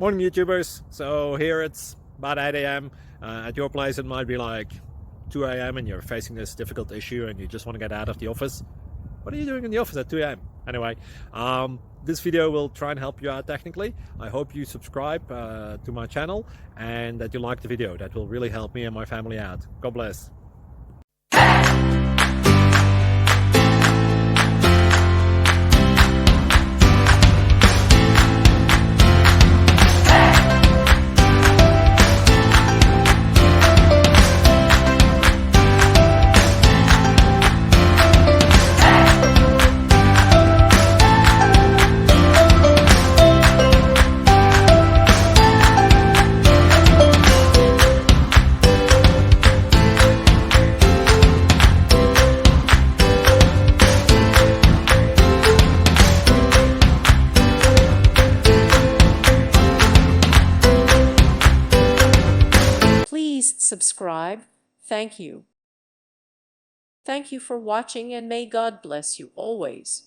Morning YouTubers. So here it's about 8 a.m. At your place it might be like 2 a.m. and you're facing this difficult issue and you just want to get out of the office. What are you doing in the office at 2 a.m.? Anyway, this video will try and help you out technically. I hope you subscribe to my channel and that you like the video. That will really help me and my family out. God bless. Please subscribe. Thank you. Thank you for watching, and may God bless you always.